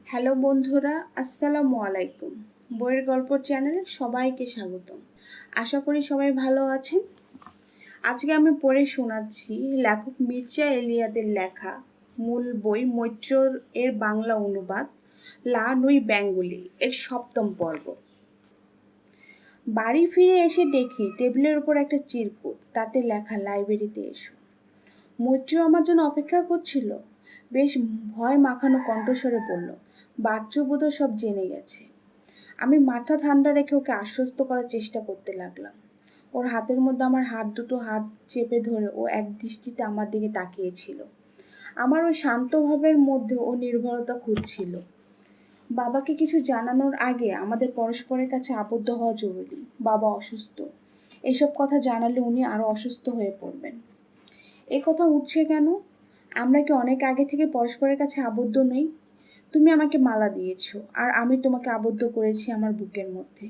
Hello বন্ধুরা, আসসালামু আলাইকুম। বইয়ের গল্প চ্যানেলে সবাইকে স্বাগতম। আশা করি সবাই ভালো আছেন। আজকে আমি পড়ে শোনাচ্ছি লেখক মির্জা এলিয়াদের লেখা মূল বই মৈত্র এর বাংলা অনুবাদ লা নুই বেঙ্গলি এর 7ম পর্ব। বাড়ি ফিরে এসে দেখি টেবিলের উপর একটা চিরকুট, তাতে লেখা লাইব্রেরিতে এসো। মৈত্র আমার জন্য অপেক্ষা করছিল। বেশ ভয় মাখানো কণ্ঠস্বরে বলল, বাচ্চু বোধহয় সব জেনে গেছে। আমি মাথা ঠান্ডা রেখে ওকে আশ্বস্ত করার চেষ্টা করতে লাগলাম। ওর হাতের মধ্যে আমার দুটো হাত চেপে ধরে ও এক দৃষ্টিতে আমার দিকে তাকিয়েছিল। আমার ওই শান্ত ভাবের মধ্যে ও নির্ভরতা খুঁজছিল। বাবাকে কিছু জানানোর আগে আমাদের পরস্পরের কাছে আবদ্ধ হওয়া জরুরি। বাবা অসুস্থ। এসব কথা জানালে উনি আরো অসুস্থ হয়ে পড়বেন। এ কথা উঠছে কেন? আমরা কি অনেক আগে থেকে পরস্পরের কাছে আবদ্ধ নই? তুমি আমাকে মালা দিয়েছো, আর আমি তোমাকে আবদ্ধ করেছি আমার বুকের মধ্যে।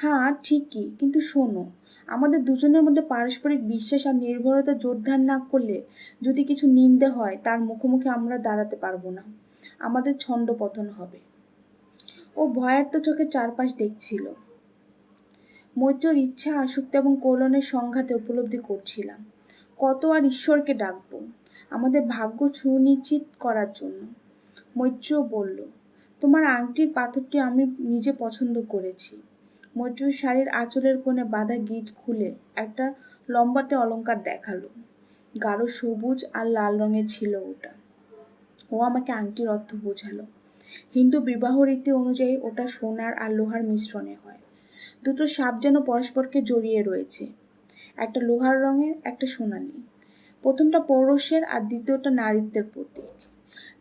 হ্যাঁ, ঠিকই, কিন্তু শোনো, আমাদের দুজনের মধ্যে পারস্পরিক বিশ্বাস আর নির্ভরতা জোরদার না করলে যদি কিছু নিন্দে হয়, তার মুখোমুখি আমরা দাঁড়াতে পারবো না। আমাদের ছন্দপতন হবে। ও ভয়ার্ত চোখে চারপাশ দেখছিল। মৈত্রর ইচ্ছা, আসক্তি এবং কল্যাণের সংঘাতে উপলব্ধি করছিলাম। কত আর ঈশ্বরকে ডাকবো আমাদের ভাগ্য সুনিশ্চিত করার জন্য। মৈত্র বলল, তোমার আংটির পাথরটি আমি নিজে পছন্দ করেছি। মৈত্রর শাড়ির আঁচলের কোণে বাঁধা গিঁট খুলে একটা লম্বাটে অলংকার দেখালো। গাঢ় সবুজ আর লাল রঙের ছিল ওটা। ও আমাকে আংটির অর্থ বোঝালো। হিন্দু বিবাহ রীতি অনুযায়ী ওটা সোনার আর লোহার মিশ্রণে হয়। দুটো সাপ যেন পরস্পরকে জড়িয়ে রয়েছে, একটা লোহার রঙের, একটা সোনালি। প্রথমটা পৌরুষের আর দ্বিতীয়টা নারীত্বের প্রতীক।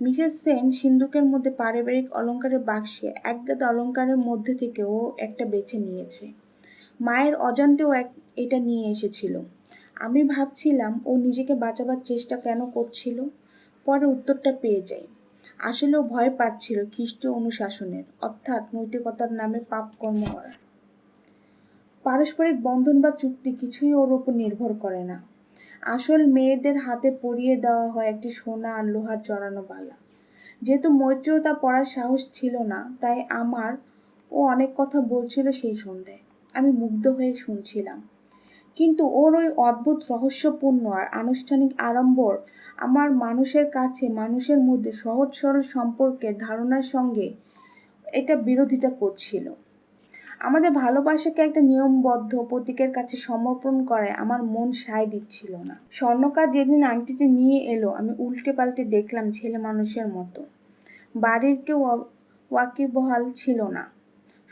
মিসেস সেন সিন্দুকের মধ্যে পারিবারিক অলংকারের বাক্সে একগাদা অলংকারের মধ্যে থেকে ও একটা বেছে নিয়েছে। মায়ের অজান্তেও এটা নিয়ে এসেছিল। আমি ভাবছিলাম ও নিজেকে বাঁচাবার চেষ্টা কেন করছিল। পরে উত্তরটা পেয়ে যাই। আসলে ও ভয় পাচ্ছিল খ্রিস্টীয় অনুশাসনের, অর্থাৎ নৈতিকতার নামে পাপ কর্ম করার। পারস্পরিক বন্ধন বা চুক্তি কিছুই ওর উপর নির্ভর করে না। আসল মেয়েদের হাতে পরিয়ে দেওয়া হয় একটি সোনা আর লোহার জড়ানো বালা। যেহেতু মৈত্রীও তা পড়ার সাহস ছিল না, তাই ও অনেক কথা বলছিল সেই সন্ধ্যায়। আমি মুগ্ধ হয়ে শুনছিলাম। কিন্তু ওর ওই অদ্ভুত রহস্যপূর্ণ আর আনুষ্ঠানিক আড়ম্বর আমার মানুষের মধ্যে সহজ সরল সম্পর্কের ধারণার সঙ্গে এটা বিরোধিতা করছিল। আমাদের ভালোবাসাকে একটা নিয়মবদ্ধ প্রতীকের কাছে সমর্পণ করায় আমার মন সায় দিচ্ছিল না। স্বর্ণকার যেদিন আংটিটি নিয়ে এলো, আমি উল্টে পাল্টে দেখলাম ছেলে মানুষের মতো। বাড়ির কেউ ওয়াকিবহাল ছিল না।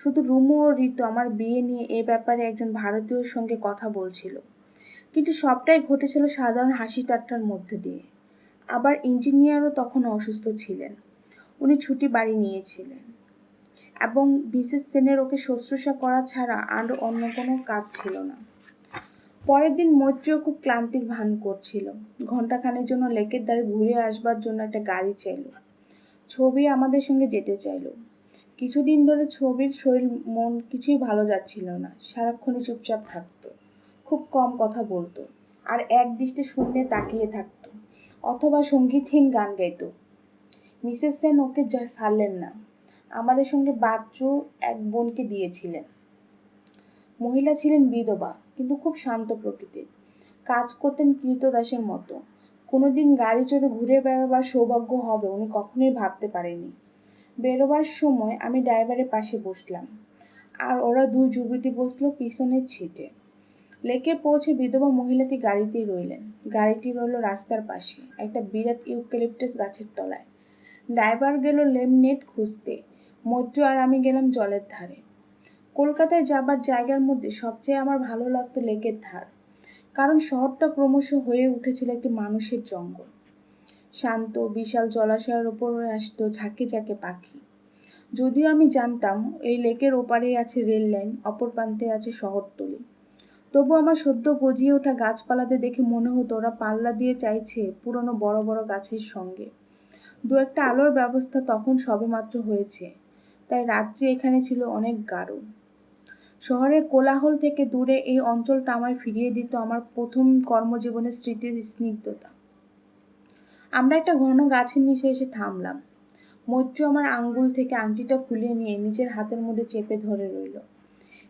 শুধু রুমু ও ঋতু আমার বিয়ে নিয়ে এ ব্যাপারে একজন ভারতীয়র সঙ্গে কথা বলছিল। কিন্তু সবটাই ঘটেছিল সাধারণ হাসি ঠাট্টার মধ্যে দিয়ে। আবার ইঞ্জিনিয়ারও তখন অসুস্থ ছিলেন। উনি ছুটি বাড়ি নিয়েছিলেন এবং মিসেস সেনের ওকে শুশ্রূষা করা ছাড়া আর অন্য কোনো কাজ ছিল না। পরের দিন মৈত্রীও খুব ক্লান্তির ভান করছিল। ঘণ্টাখানেক জন্য লেকের ধারে ঘুরে আসবার জন্য একটা গাড়ি চাইল। ছবি আমাদের সঙ্গে যেতে চাইল। কিছুদিন ধরে ছবির শরীর মন কিছুই ভালো যাচ্ছিল না। সারাক্ষণই চুপচাপ থাকতো, খুব কম কথা বলতো, আর এক দৃষ্টে শূন্যে তাকিয়ে থাকতো, অথবা সঙ্গীতহীন গান গাইতো। মিসেস সেন ওকে যা ছাড়লেন না। আমাদের সঙ্গে বাচ্চু এক বোনকে দিয়েছিলেন। মহিলা ছিলেন বিধবা, কিন্তু খুব শান্ত প্রকৃতির। কাজ করতেন কৃতদাসের মতো। কোনোদিন গাড়ি চড়ে ঘুরে বেড়াবার সৌভাগ্য হবে উনি কখনোই ভাবতে পারেনি। বেরোবার সময় আমি ড্রাইভারের পাশে বসলাম, আর ওরা দুই যুবতী বসলো পিছনের সিটে। লেকে পৌঁছে বিধবা মহিলাটি গাড়িতেই রইলেন। গাড়িটি রইল রাস্তার পাশে একটা বিরাট ইউক্যালিপটাস গাছের তলায়। ড্রাইভার গেল লেমনেট খুঁজতে। মৈত্র আর আমি গেলাম জলের ধারে। কলকাতায় যাবার জায়গার মধ্যে সবচেয়ে আমার ভালো লাগতো লেকের ধার, কারণ শহরটা ক্রমশ হয়ে উঠেছিল একটি মানুষের জঙ্গল। শান্ত বিশাল জলাশয়ের ওপরে আসতো ঝাঁকে ঝাঁকে পাখি। যদিও আমি জানতাম এই লেকের ওপারেই আছে রেল লাইন, অপর প্রান্তে আছে শহরতলি, তবু আমার সদ্য গজিয়ে ওঠা গাছপালাতে দেখে মনে হতো ওরা পাল্লা দিয়ে চাইছে পুরনো বড় বড় গাছের সঙ্গে। দু একটা আলোর ব্যবস্থা তখন সবেমাত্র হয়েছে, তাই রাত্রি এখানে ছিল অনেক গাঢ়। শহরের কোলাহল থেকে দূরে এই অঞ্চলটা আমায় ফিরিয়ে দিত আমার প্রথম কর্মজীবনের স্মৃতির স্নিগ্ধতা। আমরা একটা ঘন গাছের নিচে এসে থামলাম। মৈত্র আমার আঙ্গুল থেকে আংটিটা খুলে নিয়ে নিজের হাতের মধ্যে চেপে ধরে রইল।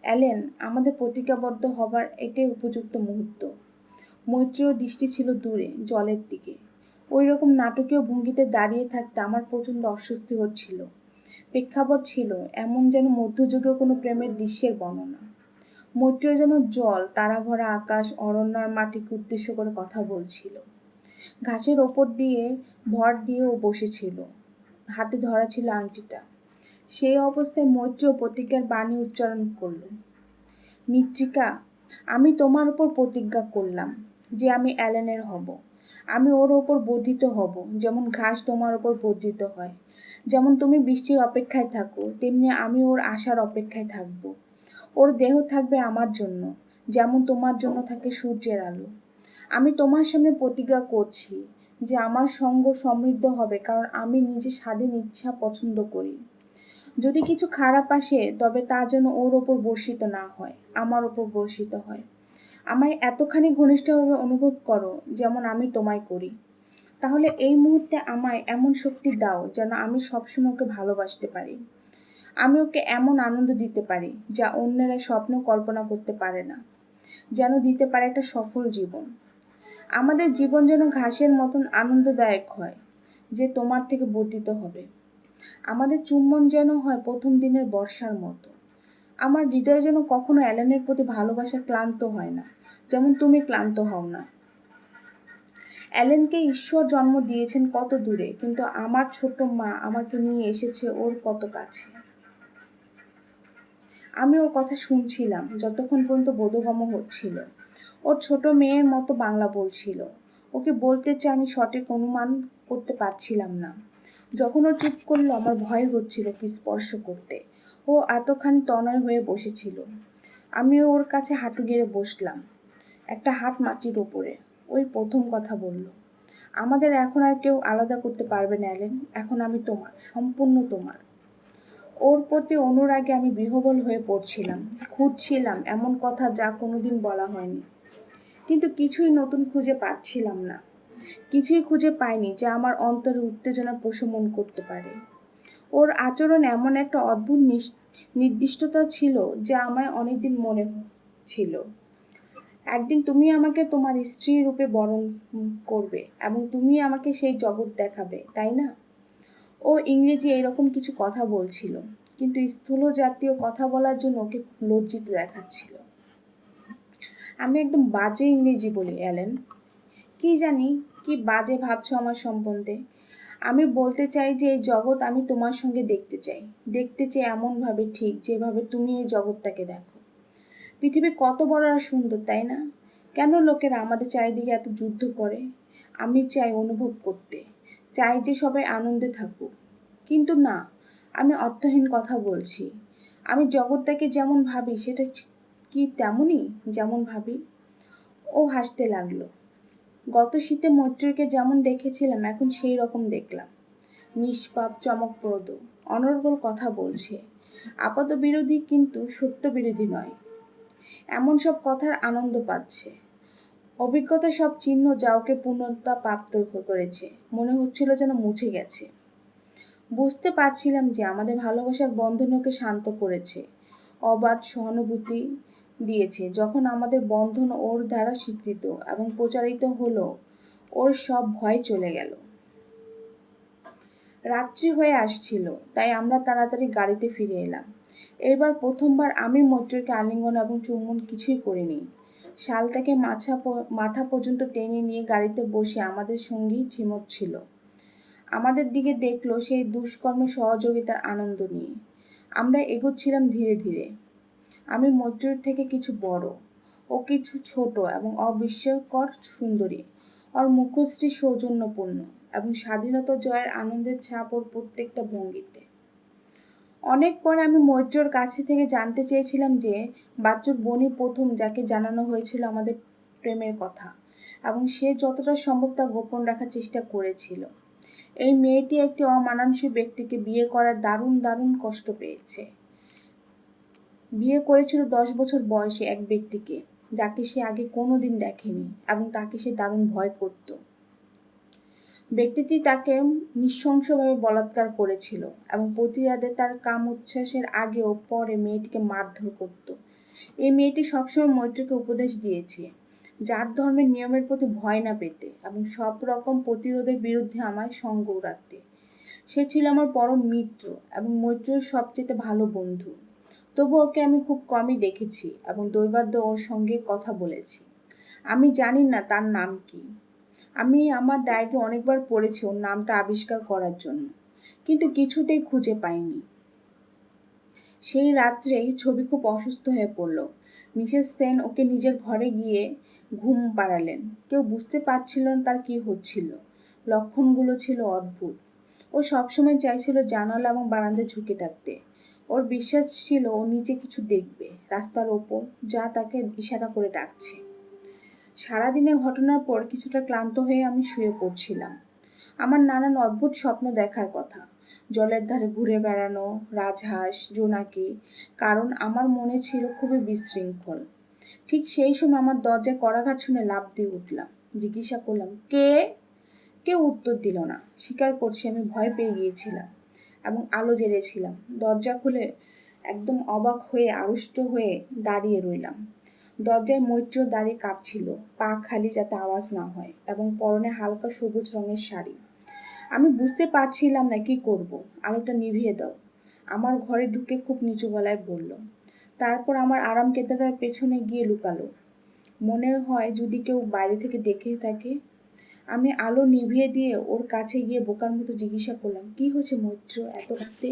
অ্যালেন, আমাদের প্রতিজ্ঞাবদ্ধ হবার এটাই উপযুক্ত মুহূর্ত। মৈত্রীয় দৃষ্টি ছিল দূরে, জলের দিকে। ওই রকম নাটকীয় ভঙ্গিতে দাঁড়িয়ে থাকতে আমার প্রচণ্ড অস্বস্তি হচ্ছিল। প্রেক্ষাপট ছিল এমন যেন মধ্যযুগীয় কোনো প্রেমের দৃশ্যের বর্ণনা। মৈত্রীয় যেন জল, তারা ভরা আকাশ, অরণ্য আর মাটিকে উদ্দেশ্য করে কথা বলছিল। ঘাসের ওপর দিয়ে ভর দিয়ে ও বসেছিল, হাতে ধরা ছিল আংটিটা। সেই অবস্থায় মৈত্রীয় প্রতিজ্ঞার বাণী উচ্চারণ করল। মৃত্তিকা, আমি তোমার উপর প্রতিজ্ঞা করলাম যে আমি অ্যালেনের হব। আমি ওর ওপর বর্ধিত হব, যেমন ঘাস তোমার ওপর বর্ধিত হয়। যেমন তুমি বৃষ্টির অপেক্ষায় থাকো, তেমনি আমি ওর আসার অপেক্ষায় থাকব। ওর দেহ থাকবে আমার জন্য, যেমন তোমার জন্য থাকে সূর্যের আলো। আমি তোমার সামনে প্রতিজ্ঞা করছি যে আমার সঙ্গ সমৃদ্ধ হবে, কারণ আমি নিজে স্বাধীন ইচ্ছা পছন্দ করি। যদি কিছু খারাপ আসে, তবে তা যেন ওর ওপর বর্ষিত না হয়, আমার ওপর বর্ষিত হয়। আমায় এতখানি ঘনিষ্ঠভাবে অনুভব করো যেমন আমি তোমায় করি। তাহলে এই মুহূর্তে আমায় এমন শক্তি দাও যেন আমি সবসময় ওকে ভালোবাসতে পারি। আমি ওকে এমন আনন্দ দিতে পারি যা অন্যেরা স্বপ্ন কল্পনা করতে পারে না। যেন দিতে পারে একটা সফল জীবন। আমাদের জীবন যেন ঘাসের মতন আনন্দদায়ক হয়, যে তোমার থেকে বর্ধিত হবে। আমাদের চুম্বন যেন হয় প্রথম দিনের বর্ষার মতো। আমার হৃদয় যেন কখনো অ্যালেনের প্রতি ভালোবাসা ক্লান্ত হয় না, যেমন তুমি ক্লান্ত হও না। অ্যালেনকে ঈশ্বর জন্ম দিয়েছেন কত দূরে, কিন্তু আমার ছোট মা আমাকে নিয়ে এসেছে ওর কত কাছে। আমি ওর কথা শুনছিলাম যতক্ষণ পর্যন্ত বোধগম্য হচ্ছিল। ওর ছোট মেয়ের মতো বাংলা বলছিল। ওকে বলতে চেয়ে আমি সঠিক অনুমান করতে পারছিলাম না। যখন ও চুপ করলো, আমার ভয় হচ্ছিল কি স্পর্শ করতে। ও এতখানি তনয় হয়ে বসেছিল। আমিও ওর কাছে হাঁটু গেড়ে বসলাম, একটা হাত মাটির ওপরে। ওই প্রথম কথা বলল, আমাদের এখন আর কেউ আলাদা করতে পারবে না অ্যালেন। এখন আমি তোমার, সম্পূর্ণ তোমার। ওর প্রতি অনুরাগে আমি বিহ্বল হয়ে পড়ছিলাম। খুঁজছিলাম এমন কথা যা কোনোদিন বলা হয়নি, কিন্তু কিছুই নতুন খুঁজে পাচ্ছিলাম না। কিছুই খুঁজে পাইনি যা আমার অন্তরে উত্তেজনা প্রশমন করতে পারে। ওর আচরণ এমন একটা অদ্ভুত নির্দিষ্টতা ছিল যা আমায় অনেকদিন মনে ছিল। একদিন তুমি আমাকে তোমার স্ত্রী রূপে বরণ করবে এবং তুমি আমাকে সেই জগৎ দেখাবে, তাই না? ও ইংরেজি এরকম কিছু কথা বলছিল, কিন্তু স্থূল জাতীয় কথা বলার জন্য ওকে খুব লজ্জিত দেখাচ্ছিল। আমি একদম বাজে ইংরেজি বলি অ্যালেন। কি জানি কি বাজে ভাবছো আমার সম্বন্ধে। আমি বলতে চাই যে এই জগৎ আমি তোমার সঙ্গে দেখতে চাই। দেখতে চাই এমনভাবে, ঠিক যেভাবে তুমি এই জগৎটাকে দেখো। পৃথিবী কত বড় আর সুন্দর, তাই না? কেন লোকেরা আমাদের চারিদিকে এত যুদ্ধ করে? আমি চাই অনুভব করতে, চাই যে সবাই আনন্দে থাকুক। কিন্তু না, আমি অর্থহীন কথা বলছি। আমি জগৎটাকে যেমন ভাবি সেটা কি তেমনই যেমন ভাবি? ও হাসতে লাগলো। গত শীতে মৈত্রীকে যেমন দেখেছিলাম এখন সেই রকম দেখলাম। নিষ্পাপ, চমকপ্রদ, অনর্গল কথা বলছে। আপাত বিরোধী কিন্তু সত্য বিরোধী নয়। এমন সব কথার আনন্দ পাচ্ছে। অভিজ্ঞতা সব চিহ্ন যা ওকে পূর্ণতা প্রাপ্ত করেছে মনে হচ্ছিল যেন মুছে গেছে। বুঝতে পারছিলাম যে আমাদের ভালোবাসার বন্ধন ওকে শান্ত করেছে, অবাধ সহানুভূতি দিয়েছে। যখন আমাদের বন্ধন ওর দ্বারা স্বীকৃত এবং প্রচারিত হলো, ওর সব ভয় চলে গেল। রাত্রি হয়ে আসছিল, তাই আমরা তাড়াতাড়ি গাড়িতে ফিরে এলাম। এবার প্রথমবার আমি মৈত্রীকে আলিঙ্গন এবং চুম্বন কিছুই করিনি। শালটাকে মাথা পর্যন্ত টেনে নিয়ে গাড়িতে বসে আমাদের সঙ্গী ঝিমোচ্ছিল। আমাদের দিকে দেখলো সেই দুষ্কর্মে সহযোগিতার আনন্দ নিয়ে। আমরা এগোচ্ছিলাম ধীরে ধীরে। আমি মৈত্রীর থেকে কিছু বড়, ও কিছু ছোট এবং অবিস্ময়কর সুন্দরী। ওর মুখশ্রী সৌজন্যপূর্ণ এবং স্বাধীনতা জয়ের আনন্দের ছাপ ওর প্রত্যেকটা ভঙ্গিতে। অনেক পরে আমি মৈত্রীর কাছে থেকে জানতে চেয়েছিলাম যে বাচ্চুর বোনই প্রথম যাকে জানানো হয়েছিল আমাদের প্রেমের কথা, এবং সে যতটা সম্ভব তা গোপন রাখার চেষ্টা করেছিল। এই মেয়েটি একটি অমানানসই ব্যক্তিকে বিয়ে করার দারুণ কষ্ট পেয়েছে। বিয়ে করেছিল 10 বছর বয়সে এক ব্যক্তিকে যাকে সে আগে কোনোদিন দেখেনি, এবং তাকে সে দারুণ ভয় করত। ব্যক্তিটি তাকে নৃশংসভাবে বলাৎকার করেছিল এবং প্রতি রাতে তার কাম উচ্ছ্বাসের আগে ও পরে মেয়েটিকে মারধর করত। এই মেয়েটি সবসময় মৈত্রকে উপদেশ দিয়েছে জাত ধর্মের নিয়মের প্রতি ভয় না পেতে এবং সব রকম প্রতিরোধের বিরুদ্ধে আমায় সঙ্গ রাখতে। সে ছিল আমার পরম মিত্র এবং মৈত্রের সবচেয়ে ভালো বন্ধু। তবু ওকে আমি খুব কমই দেখেছি এবং দৈবাদ্য ওর সঙ্গে কথা বলেছি। আমি জানি না তার নাম কি। আমি আমার ডায়েরি অনেকবার পড়েছি ওর নামটা আবিষ্কার করার জন্য, কিন্তু কিছুতেই খুঁজে পাইনি। সেই রাত্রেই ছবি খুব অসুস্থ হয়ে পড়ল। মিসেস সেন ওকে নিজের ঘরে গিয়ে ঘুম পাড়ালেন। কেউ বুঝতে পারছিল না তার কি হচ্ছিল। লক্ষণগুলো ছিল অদ্ভুত। ও সবসময় চাইছিল জানালা এবং বারান্দায় ঝুঁকে থাকতে। ওর বিশ্বাস ছিল ও নিচে কিছু দেখবে, রাস্তার ওপর, যা তাকে ইশারা করে ডাকছে। সারাদিনের ঘটনার পর কিছুটা ক্লান্ত হয়ে আমি শুয়ে পড়ছিলাম। আমার নানান অদ্ভুত স্বপ্ন দেখার কথা, জলের ধারে ঘুরে বেড়ানো, রাজহাঁস, জোনাকি, কারণ আমার মনে ছিল খুবই বিশৃঙ্খল। ঠিক সেই সময় আমার দরজায় কড়াঘাত শুনে লাফ দিয়ে উঠলাম। জিজ্ঞাসা করলাম, কে? কেউ উত্তর দিল না। স্বীকার করছি আমি ভয় পেয়ে গিয়েছিলাম এবং আলো জ্বেলেছিলাম। দরজা খুলে একদম অবাক হয়ে আড়ষ্ট হয়ে দাঁড়িয়ে রইলাম। দরজায় মৈত্র দাঁড়িয়ে কাঁপছিল, পা খালি যাতে আওয়াজ না হয়, এবং পরনে হালকা সবুজ রঙের শাড়ি। আমি বুঝতে পারছিলাম না কি করব। আলোটা নিভিয়ে দাও, আমার ঘরে ঢুকে খুব নিচু গলায় বলল। তারপর আমার আরাম কেদারার পেছনে গিয়ে লুকালো। মনে হয় যদি কেউ বাইরে থেকে দেখে থাকে। আমি আলো নিভিয়ে দিয়ে ওর কাছে গিয়ে বোকার মতো জিজ্ঞাসা করলাম, কি হয়েছে মৈত্র এত রাতে?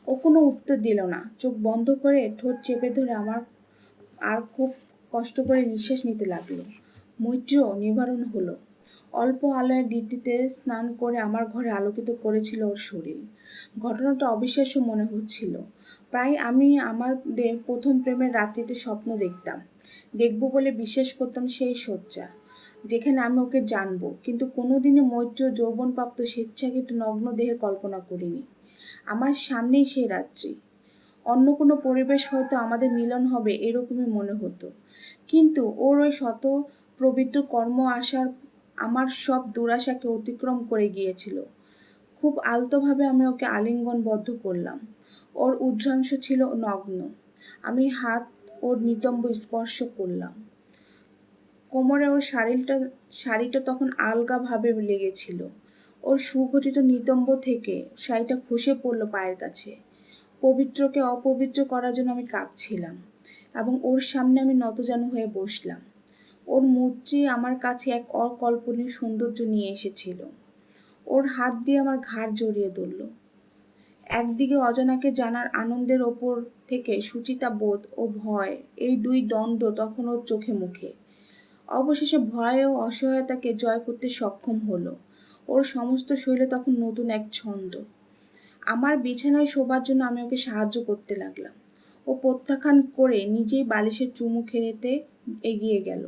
ও কোনো উত্তর দিল না। চোখ বন্ধ করে ঠোঁট চেপে ধরে আমার আর খুব কষ্ট করে নিঃশ্বাস নিতে লাগলো। মৈত্র নিবারণ হলো। অল্প আলোয় দীপ্তিতে স্নান করে আমার ঘরে আলোকিত করেছিল ওর শরীর। ঘটনাটা অবিশ্বাস্য মনে হচ্ছিল। প্রায় আমি আমাদের প্রথম প্রেমের রাত্রিতে স্বপ্ন দেখব বলে বিশ্বাস করতাম সেই শয্যা, যেখানে আমি ওকে জানবো, কিন্তু কোনোদিনই মৈত্র যৌবনপ্রাপ্ত স্বেচ্ছাকৃত নগ্ন দেহের কল্পনা করিনি। আমার সামনেই সেই রাত্রি। অন্য কোনো পরিবেশ হয়তো আমাদের মিলন হবে এরকমই মনে হতো, কিন্তু ওর ওই শত পবিত্র কর্ম আসার আমার সব দুরাশাকে অতিক্রম করে গিয়েছিল। খুব আলতোভাবে আমি ওকে আলিঙ্গনবদ্ধ করলাম। ওর উর্ধ্বাংশ ছিল নগ্ন। আমি হাত ওর নিতম্ব স্পর্শ করলাম। কোমরে ওর শাড়িটা তখন আলগাভাবে লেগেছিল। ওর সুগঠিত নিতম্ব থেকে শাড়িটা খসে পড়ল পায়ের কাছে। পবিত্রকে অপবিত্র করার জন্য আমি কাঁপছিলাম এবং ওর সামনে আমি নতজানু হয়ে বসলাম। ওর মূর্তি আমার কাছে এক অকল্পনীয় সৌন্দর্য নিয়ে এসেছিল। ওর হাত দিয়ে আমার ঘাড় জড়িয়ে ধরল। একদিকে অজানাকে জানার আনন্দের ওপর থেকে সুচিতা বোধ ও ভয়, এই দুই দ্বন্দ্ব তখন ওর চোখে মুখে। অবশেষে ভয় ও অসহায়তাকে জয় করতে সক্ষম হলো। ওর সমস্ত শরীরে তখন নতুন এক ছন্দ। আমার বিছানায় শোবার জন্য আমি ওকে সাহায্য করতে লাগলাম। ও প্রত্যাখ্যান করে নিজেই বালিশের চুমু খেতে এগিয়ে গেল।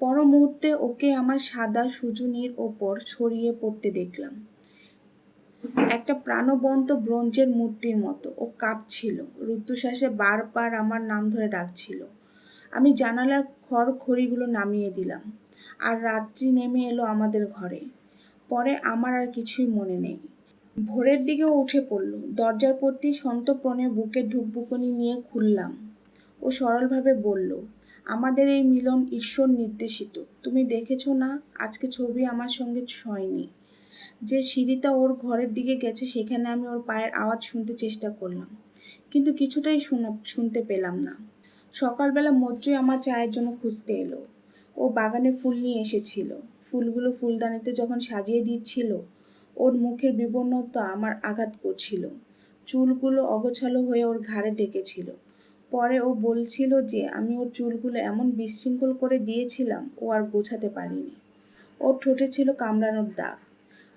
পর মুহূর্তে ওকে আমার সাদা সুজনির ওপর ছড়িয়ে পড়তে দেখলাম, একটা প্রাণবন্ত ব্রোঞ্জের মূর্তির মতো। ও কাঁপছিল, রুদ্ধশ্বাসে বারবার আমার নাম ধরে ডাকছিল। আমি জানালার খড়খড়িগুলো নামিয়ে দিলাম, আর রাত্রি নেমে এলো আমাদের ঘরে। পরে আমার আর কিছুই মনে নেই। ভোরের দিকেও উঠে পড়ল। দরজার পট্টি সন্তর্পণে বুকে ঢুকবুকনি নিয়ে খুললাম। ও সরলভাবে বলল, আমাদের এই মিলন ঈশ্বর নির্দেশিত। তুমি দেখেছো না, আজকে ছবি আমার সঙ্গে ছয়নি। যে সিঁড়িটা ওর ঘরের দিকে গেছে সেখানে আমি ওর পায়ের আওয়াজ শুনতে চেষ্টা করলাম, কিন্তু কিছুটাই শুনতে পেলাম না। সকালবেলা মৈত্রী আমার চায়ের জন্য খুঁজতে এলো। ও বাগানে ফুল নিয়ে এসেছিল। ফুলগুলো ফুলদানিতে যখন সাজিয়ে দিচ্ছিল, ওর মুখের বিবর্ণতা আমার আঘাত করছিল। চুলগুলো অগোছালো হয়ে ওর ঘাড়ে ডেকেছিল। পরে ও বলছিল যে আমি ওর চুলগুলো এমন বিশৃঙ্খল করে দিয়েছিলাম ও আর গোছাতে পারিনি। ওর ঠোঁটে ছিল কামড়ানোর দাগ।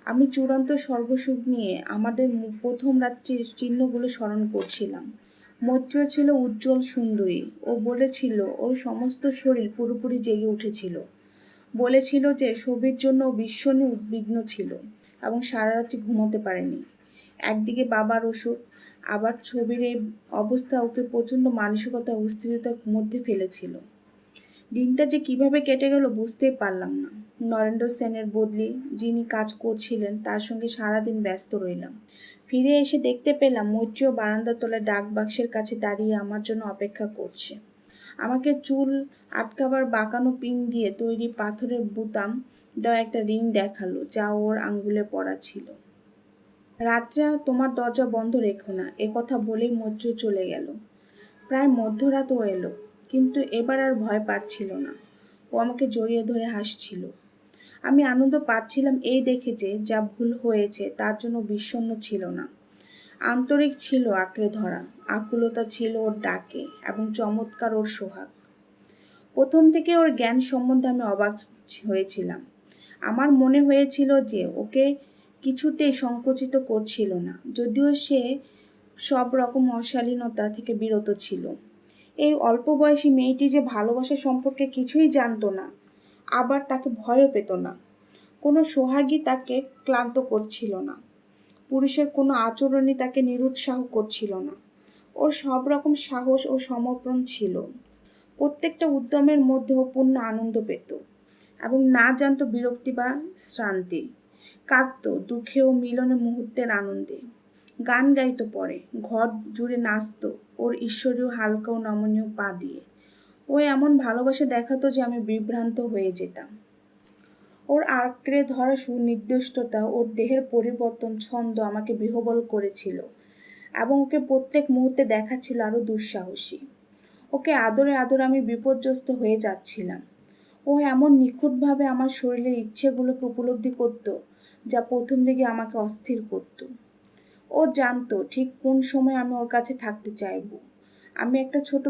আমি চূড়ান্ত স্বর্গসুখ নিয়ে আমাদের প্রথম রাত্রির চিহ্নগুলো স্মরণ করছিলাম। মৈত্র ছিল উজ্জ্বল সুন্দরী। ও বলেছিল ওর সমস্ত শরীর পুরোপুরি জেগে উঠেছিল। বলেছিল যে ছবির জন্য ও ভীষণই উদ্বিগ্ন ছিল এবং সারা রাত্রি ঘুমোতে পারেনি। একদিকে বাবার অসুখ, আবার ছবির এই অবস্থা ওকে প্রচণ্ড মানসিকতা অস্থিরতার মধ্যে ফেলেছিল। দিনটা যে কিভাবে কেটে গেল বুঝতেই পারলাম না। নরেন্দ্র সেনের বদলি যিনি কাজ করছিলেন তার সঙ্গে সারাদিন ব্যস্ত রইলাম। ফিরে এসে দেখতে পেলাম মৈত্রীয় বারান্দার তলায় ডাক বাক্সের কাছে দাঁড়িয়ে আমার জন্য অপেক্ষা করছে। আমাকে চুল আটকাবার বাঁকানো পিন দিয়ে তৈরি পাথরের বুতাম দেওয়া একটা রিং দেখালো, যা ওর আঙ্গুলে পড়া ছিল। রাত্রে তোমার দরজা বন্ধ রেখো না, কথা বলেই মৈত্রী চলে গেল। প্রায় মধ্যরাতও এলো, কিন্তু এবার আর ভয় পাচ্ছিল না। ও আমাকে জড়িয়ে ধরে হাসছিল। আমি আনন্দ পাচ্ছিলাম এই দেখে যে যা ভুল হয়েছে তার জন্য বিষণ্ণ ছিল না। আন্তরিক ছিল আঁকড়ে ধরা, আকুলতা ছিল ওর ডাকে, এবং চমৎকার ওর সোহাগ। প্রথম থেকে ওর জ্ঞান সম্বন্ধে আমি অবাক হয়েছিলাম। আমার মনে হয়েছিল যে ওকে কিছুতেই সংকুচিত করছিল না, যদিও সে সব রকম অশালীনতা থেকে বিরত ছিল। এই অল্প বয়সী মেয়েটি যে ভালোবাসা সম্পর্কে কিছুই জানতো না, আবার তাকে ভয়ও পেত না। কোনো সোহাগী তাকে ক্লান্ত করছিল না, পুরুষের কোনো আচরণই তাকে নিরুৎসাহ করছিল না। ওর সব রকম সাহস ও সমর্পণ ছিল। প্রত্যেকটা উদ্যমের মধ্যেও পূর্ণ আনন্দ পেত, এবং না জানতো বিরক্তি বা শ্রান্তি। কাঁদত দুঃখে ও মিলনে মুহূর্তের আনন্দে। গান গাইতো পরে, ঘর জুড়ে নাচত ওর ঈশ্বরীয় হালকা ও নমনীয় পা দিয়ে। ও এমন ভালোবাসা দেখাতো যে আমি বিভ্রান্ত হয়ে যেতাম। ওর আঁকড়ে ধরা সুনির্দিষ্টতা, ওর দেহের পরিবর্তন ছন্দ আমাকে বিহ্বল করেছিল, এবং ওকে প্রত্যেক মুহূর্তে দেখাচ্ছিল আরো দুঃসাহসী। ওকে আদরে আদরে আমি বিপর্যস্ত হয়ে যাচ্ছিলাম। ও এমন নিখুঁতভাবে আমার শরীরের ইচ্ছেগুলোকে উপলব্ধি করত, যা প্রথম দিকে আমাকে অস্থির করত। ও জানতো ঠিক কোন সময় আমি ওর কাছে থাকতে চাইব। আমি একটা ছোট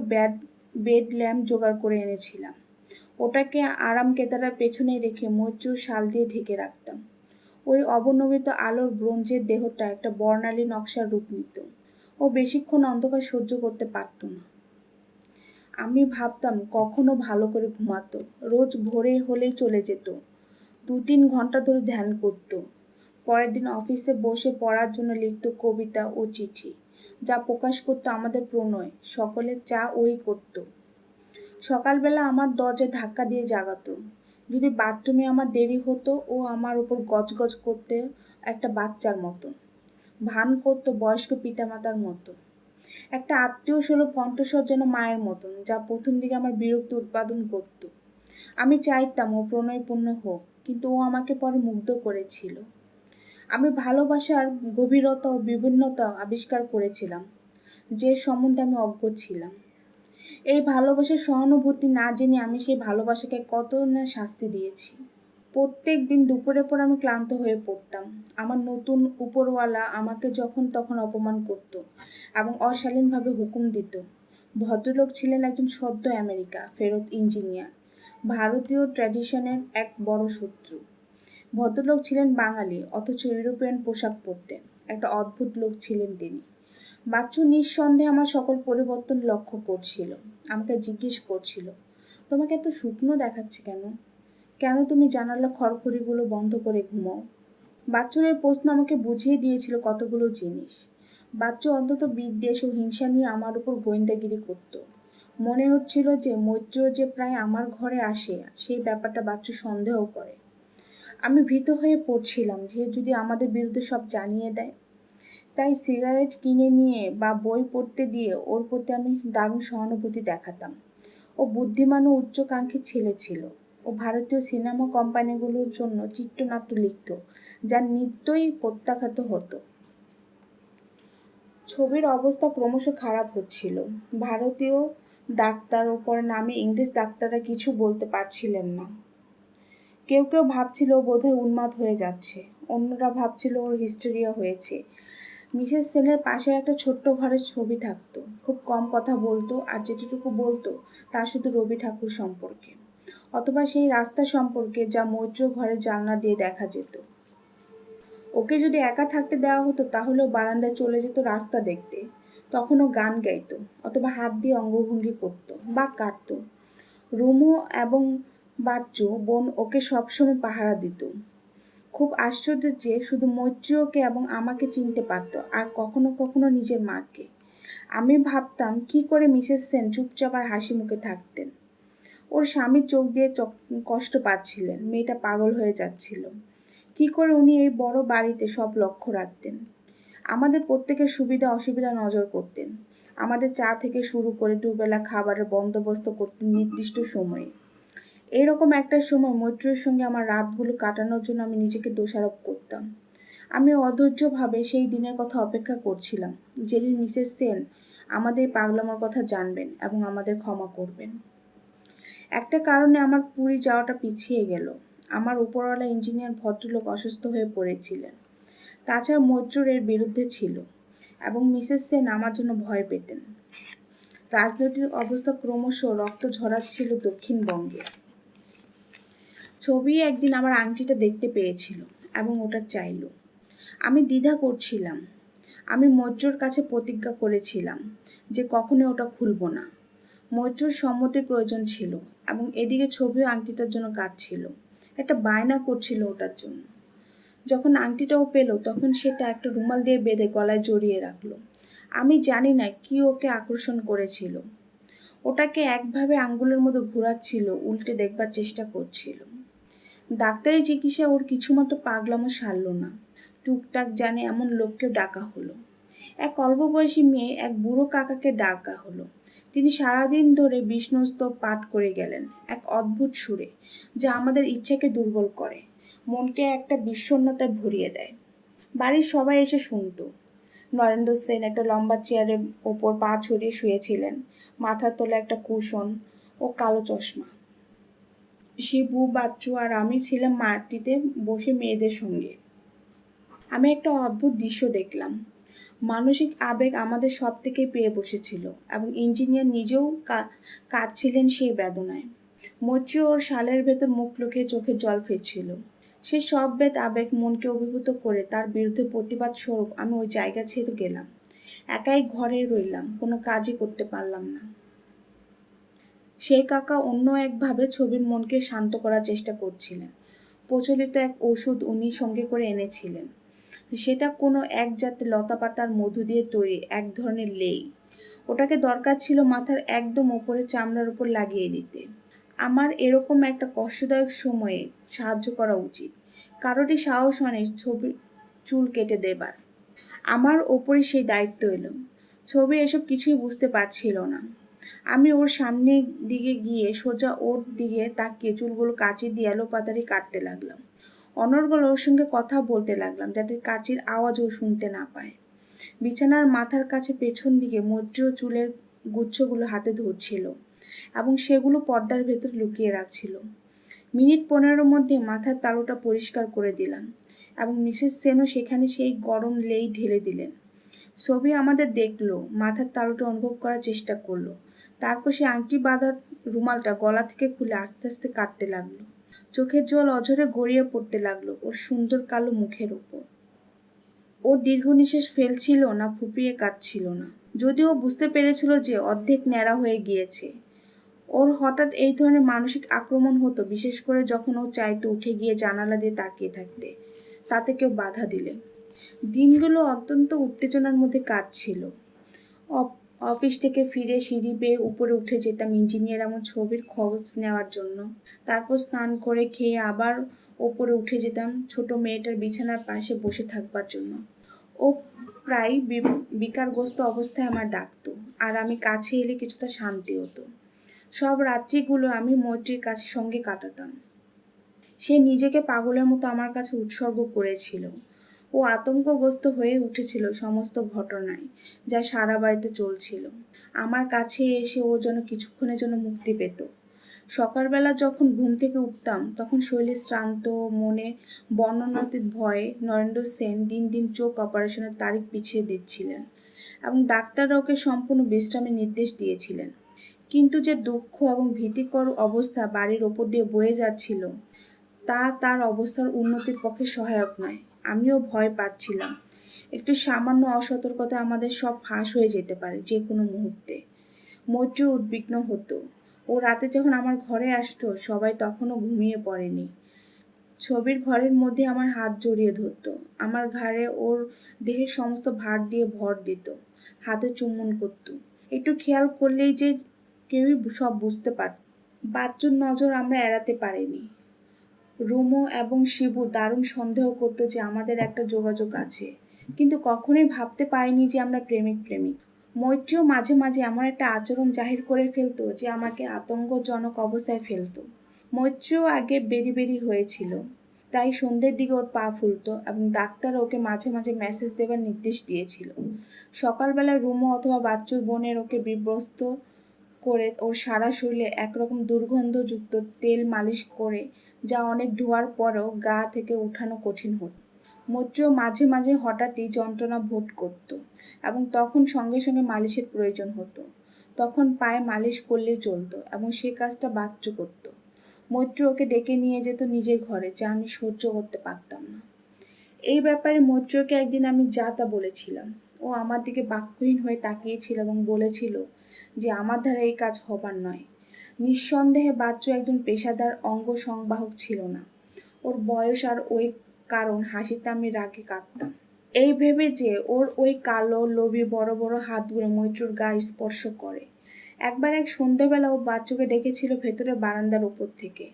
বেড ল্যাম্প জোগাড় করে এনেছিলাম। ওটাকে আরাম কেদারার পেছনে রেখে মৈত্রীর শাল দিয়ে ঢেকে রাখতাম। ওই অবনমিত আলোর ব্রোঞ্জের দেহটা একটা বর্ণালী নকশার রূপ নিত। ও বেশিক্ষণ অন্ধকার সহ্য করতে পারত না। আমি ভাবতাম কখনো ভালো করে ঘুমাতো, রোজ ভোরে হলেই চলে যেত, 2-3 ঘন্টা ধরে ধ্যান করত। পরের দিন অফিসে বসে পড়ার জন্য লিখত কবিতা ও চিঠি, যা প্রকাশ করত আমাদের প্রণয়। সকলের চা ওই করত। সকালবেলা আমার দরজায় ধাক্কা দিয়ে জাগাতো। যদি বাথরুমে আমার দেরি হতো, ও আমার উপর গজগজ করতে একটা বাচ্চার মতো, ভান করতো বয়স্ক পিতামাতার মতো। একটা আত্মীয় সুলভ কণ্ঠস্বর যেন মায়ের মতন, যা প্রথম দিকে আমার বিরক্তি উৎপাদন করত। আমি চাইতাম ও প্রণয়পূর্ণ হোক, কিন্তু ও আমাকে পরে মুগ্ধ করেছিল। আমি ভালোবাসার গভীরতা ও বিভিন্নতা আবিষ্কার করেছিলাম, যে সম্বন্ধে আমি অজ্ঞ ছিলাম। এই ভালোবাসার সহানুভূতি না জেনে আমি সেই ভালোবাসাকে কত না শাস্তি দিয়েছি। প্রত্যেক দিন দুপুরের পর আমি ক্লান্ত হয়ে পড়তাম। আমার নতুন উপরওয়ালা আমাকে যখন তখন অপমান করত এবং অশালীনভাবে হুকুম দিত। ভদ্রলোক ছিলেন একজন সদ্য আমেরিকা ফেরত ইঞ্জিনিয়ার, ভারতীয় ট্র্যাডিশনের এক বড় শত্রু। ভদ্রলোক ছিলেন বাঙালি, অথচ ইউরোপিয়ান পোশাক পরতেন। একটা অদ্ভুত লোক ছিলেন তিনি। বাচ্চু নিঃসন্দেহে আমার সকল পরিবর্তন লক্ষ্য করছিল। আমাকে জিজ্ঞেস করছিল, তোমাকে এত শুকনো দেখাচ্ছে কেন? কেন তুমি জানালা খড়খড়িগুলো বন্ধ করে ঘুমাও? বাচ্চুর এই প্রশ্ন আমাকে বুঝিয়ে দিয়েছিল কতগুলো জিনিস। বাচ্চু অন্তত বিদ্বেষ ও হিংসা নিয়ে আমার উপর গোয়েন্দাগিরি করত। মনে হচ্ছিল যে মৈত্র যে প্রায় আমার ঘরে আসে, সেই ব্যাপারটা বাচ্চু সন্দেহ করে। আমি ভীত হয়ে পড়ছিলাম যে যদি আমাদের বিরুদ্ধে সব জানিয়ে দেয়। তাই সিগারেট কিনে নিয়ে বা বই পড়তে দিয়ে ওর প্রতি আমি দারুণ সহানুভূতি দেখাতাম। ও বুদ্ধিমান ও উচ্চাকাঙ্ক্ষী ছেলে ছিল। ও ভারতীয় সিনেমা কোম্পানিগুলোর জন্য চিত্রনাট্য লিখত, যা নিত্যই প্রত্যাখ্যাত হতো। ছবির অবস্থা ক্রমশ খারাপ হচ্ছিল। ভারতীয় ডাক্তার ও পরে নামে ইংরেজ ডাক্তাররা কিছু বলতে পারছিলেন না। কেউ কেউ ভাবছিল ও বোধহয় উন্মাদ হয়ে যাচ্ছে, অন্যরা ভাবছিল ওর হিস্টেরিয়া হয়েছে। মিসেস সেনের পাশে একটা ছোট্ট ঘরের ছবি থাকতো। খুব কম কথা বলতো, আর যেটুকু বলতো তা শুধু রবি ঠাকুর সম্পর্কে, অথবা সেই রাস্তা সম্পর্কে যা মৈত্র ঘরের জানলা দিয়ে দেখা যেত। ওকে যদি একা থাকতে দেওয়া হতো তাহলেও বারান্দায় চলে যেত রাস্তা দেখতে। তখনও গান গাইতো, অথবা হাত দিয়ে অঙ্গভঙ্গি করতো বা কাটতো। রুমু এবং বাচ্চু বোন ওকে সবসময় পাহারা দিত। খুব আশ্চর্য যে শুধু মৈত্রী ওকে এবং আমাকে চিনতে পারত, আর কখনো কখনো নিজের মাকে। আমি ভাবতাম কি করে মিসেস সেন চুপচাপ আর হাসি মুখে থাকতেন। ওর স্বামীর চোখ দিয়ে কষ্ট পাচ্ছিলেন, মেয়েটা পাগল হয়ে যাচ্ছিল। কি করে উনি এই বড় বাড়িতে সব লক্ষ্য রাখতেন, আমাদের প্রত্যেকের সুবিধা অসুবিধা নজর করতেন, আমাদের চা থেকে শুরু করে দুবেলা খাবারের বন্দোবস্ত করতেন নির্দিষ্ট সময়ে। এইরকম একটা সময় মৈত্রীর সঙ্গে আমার রাতগুলো কাটানোর জন্য আমি নিজেকে দোষারোপ করতাম। আমি অধৈর্যভাবে সেই দিনের কথা অপেক্ষা করছিলাম, যেদিন মিসেস সেন আমাদের এই পাগলামোর কথা জানবেন এবং আমাদের ক্ষমা করবেন। একটা কারণে আমার পুরী যাওয়াটা পিছিয়ে গেল। আমার উপরওয়ালা ইঞ্জিনিয়ার ভদ্রলোক অসুস্থ হয়ে পড়েছিলেন। তাছাড়া মৈত্রর এর বিরুদ্ধে ছিল এবং মিসেস সেন আমার জন্য ভয় পেতেন। রাজনৈতিক অবস্থা ক্রমশ রক্ত ঝরাচ্ছিল দক্ষিণবঙ্গে। ছবি একদিন আমার আংটিটা দেখতে পেয়েছিল এবং ওটা চাইল। আমি দ্বিধা করছিলাম। আমি মৈত্রর কাছে প্রতিজ্ঞা করেছিলাম যে কখনো ওটা খুলব না। মৈত্রর সম্মতির প্রয়োজন ছিল এবং এদিকে ছবিও আংটিটার জন্য কাঁদছিল, একটা বায়না করছিল ওটার জন্য। যখন আংটিটাও পেল তখন সেটা একটা রুমাল দিয়ে বেঁধে গলায় জড়িয়ে রাখলো। আমি জানি না কি ওকে আকর্ষণ করেছিল। ওটাকে একভাবে আঙ্গুলের মতো ঘোরাচ্ছিল, উল্টে দেখবার চেষ্টা করছিল। ডাক্তারি চিকিৎসা ওর কিছুমাত্র পাগলামো সারল না। টুকটাক জানে এমন লোককেও ডাকা হলো। এক অল্প বয়সী মেয়ে, এক বুড়ো কাকাকে ডাকা হলো। তিনি সারাদিন ধরে বিষ্ণুস্তব পাঠ করে গেলেন এক অদ্ভুত সুরে, যা আমাদের ইচ্ছাকে দুর্বল করে, মনকে একটা বিষণ্ণতায় ভরিয়ে দেয়। বাড়ির সবাই এসে শুনত। নরেন্দ্র সেন একটা লম্বা চেয়ারের ওপর পা ছড়িয়ে শুয়েছিলেন, মাথার তোলে একটা কুশন ও কালো চশমা। শিবু, বাচ্চু আর আমি ছিলাম মাটিতে বসে মেয়েদের সঙ্গে। আমি একটা অদ্ভুত দৃশ্য দেখলাম। মানসিক আবেগ আমাদের সব থেকেই পেয়ে বসেছিল এবং ইঞ্জিনিয়ার নিজেও কাঁদছিলেন সেই বেদনায়। মৈত্রী ওর শালের ভেতর মুখ লুকিয়ে চোখে জল ফিরছিল। সে সব বেদ আবেগ মনকে অভিভূত করে তার বিরুদ্ধে প্রতিবাদ স্বরূপ আমি ওই জায়গা ছেড়ে গেলাম। একাই ঘরে রইলাম, কোনো কাজই করতে পারলাম না। সেই কাকা অন্য একভাবে ছবির মনকে শান্ত করার চেষ্টা করছিলেন। প্রচলিত এক ওষুধ উনি সঙ্গে করে এনেছিলেন। সেটা কোনো এক জাতের লতাপাতার মধু দিয়ে তৈরি এক ধরনের লেই। ওটাকে দরকার ছিল মাথার একদম ওপরে চামড়ার উপর লাগিয়ে দিতে। আমার এরকম একটা কষ্টদায়ক সময়ে সাহায্য করা উচিত। কারোরই সাহস হয়নি ছবির চুল কেটে দেবার। আমার ওপরই সেই দায়িত্ব এলো। ছবি এসব কিছুই বুঝতে পারছিল না। আমি ওর সামনের দিকে গিয়ে সোজা ওর দিকে তাকিয়ে চুলগুলো কাঁচি দিয়ে এলোপাতাড়ি কাটতে লাগলাম। অনর্গল ওর সঙ্গে কথা বলতে লাগলাম যাতে কাঁচির আওয়াজও শুনতে না পায়। বিছানার মাথার কাছে পেছন দিকে মৈত্রীয় চুলের গুচ্ছগুলো হাতে ধরছিল এবং সেগুলো পর্দার ভেতর লুকিয়ে রাখছিল। মিনিট 15 মধ্যে মাথার তালুটা পরিষ্কার করে দিলাম এবং মিসেস সেনও সেখানে সেই গরম লেই ঢেলে দিলেন। ছবি আমাদের দেখলো, মাথার তালুটা অনুভব করার চেষ্টা করলো। তারপর সে আংটি বাঁধা রুমালটা গলা থেকে খুলে আস্তে আস্তে কাটতে লাগলো। চোখের জল অঝরে গড়িয়ে পড়তে লাগলো ওর সুন্দর কালো মুখের ওপর। ও দীর্ঘ নিঃশ্বাস ফেলছিল না, ফুপিয়ে কাটছিল না। যদিও বুঝতে পেরেছিল যে অর্ধেক ন্যাড়া হয়ে গিয়েছে। ওর হঠাৎ এই ধরনের মানসিক আক্রমণ হতো, বিশেষ করে যখন ও চাইতো উঠে গিয়ে জানালা দিয়ে তাকিয়ে থাকতে, তাতে কেউ বাধা দিলে। দিনগুলো অত্যন্ত উত্তেজনার মধ্যে কাটছিল। অফিস থেকে ফিরে সিঁড়ি বেয়ে উপরে উঠে যেতাম ইঞ্জিনিয়ার এমন ছবির খোঁজ নেওয়ার জন্য। তারপর স্নান করে খেয়ে আবার ওপরে উঠে যেতাম ছোট মেয়েটার বিছানার পাশে বসে থাকবার জন্য। ও প্রায় বিকারগ্রস্ত অবস্থায় আমার ডাকতো, আর আমি কাছে এলে কিছুটা শান্তি হতো। সব রাত্রিগুলো আমি মৈত্রীর কাছে সঙ্গে কাটাতাম। সে নিজেকে পাগলের মতো আমার কাছে উৎসর্গ করেছিল। ও আতঙ্কগ্রস্ত হয়ে উঠেছিল সমস্ত ঘটনায়, যা সারা বাড়িতে চলছিল। আমার কাছে এসে ও যেন কিছুক্ষণের জন্য মুক্তি পেত। সকালবেলা যখন ঘুম থেকে উঠতাম তখন শরীরে শ্রান্ত, মনে বর্ণনাতীত ভয়ে নরেন্দ্র সেন দিন দিন চোখ অপারেশনের তারিখ পিছিয়ে দিচ্ছিলেন এবং ডাক্তাররা ওকে সম্পূর্ণ বিশ্রামের নির্দেশ দিয়েছিলেন। কিন্তু যে দুঃখ এবং ভীতিকর অবস্থা বাড়ির ওপর দিয়ে বয়ে যাচ্ছিল তা তার অবস্থার উন্নতির পক্ষে সহায়ক নয়। আমিও ভয় পাচ্ছিলাম। একটু সামান্য অসতর্কতা আমাদের সব ফাঁস হয়ে যেতে পারে যে কোনো মুহূর্তে। মৈত্রী উদ্বিগ্ন হতো। ও রাতে যখন আমার ঘরে আসতো সবাই তখনও ঘুমিয়ে পড়েনি। ছবির ঘরের মধ্যে আমার হাত জড়িয়ে ধরত, আমার ঘাড়ে ওর দেহের সমস্ত ভার দিয়ে ভর দিত, হাতে চুম্বন করত। একটু খেয়াল করলেই যে কেউই সব বুঝতে পারত। বাচ্চুর নজর আমরা এড়াতে পারিনি। রুমো এবং শিবু দারুণ সন্দেহ করতো যে আমাদের একটা যোগাযোগ আছে, কিন্তু কখনোই ভাবতে পারিনি যে আমরা প্রেমিক। মৈত্রীও মাঝে মাঝে এমন একটা আচরণ জাহির করে ফেলতো যে আমাকে আতঙ্কজনক অবস্থায় ফেলতো। মৈত্রীও আগে বেরি হয়েছিল, তাই সন্ধ্যের দিকে ওর পা ফুলতো এবং ডাক্তার ওকে মাঝে মাঝে মেসেজ দেবার নির্দেশ দিয়েছিল। সকালবেলা রুমো অথবা বাচ্চুর বোনের ওকে বিব্রস্ত করে ওর সারা শরীরে একরকম দুর্গন্ধযুক্ত তেল মালিশ করে, যা অনেক ধোয়ার পরেও গা থেকে উঠানো কঠিন হতো। মৈত্রীও মাঝে মাঝে হঠাৎই যন্ত্রণা বোধ করত এবং তখন সঙ্গে সঙ্গে মালিশের প্রয়োজন হতো। তখন পায়ে মালিশ করলেই চলতো এবং সে কাজটা বাচ্চু করত। মৈত্রী ওকে ডেকে নিয়ে যেত নিজের ঘরে, যা আমি সহ্য করতে পারতাম না। এই ব্যাপারে মৈত্রীকে একদিন আমি যা তা বলেছিলাম। ও আমার দিকে বাক্যহীন হয়ে তাকিয়েছিল এবং বলেছিল যে আমার দ্বারা এই কাজ হবার নয়। নিঃসন্দেহে বাচ্চু একজন পেশাদার অঙ্গ সংবাহক ছিল না। ওর বয়স আর ওই কারণ হাসিতে আমি রাগে কাঁপতাম, এই ভেবে যে ওর ওই কালো লোভী বড় বড় হাতগুলো মৈত্রীর গায়ে স্পর্শ করে। একবার এক সন্ধ্যেবেলা ও বাচ্চুকে ডেকেছিল ভেতরে বারান্দার উপর থেকে।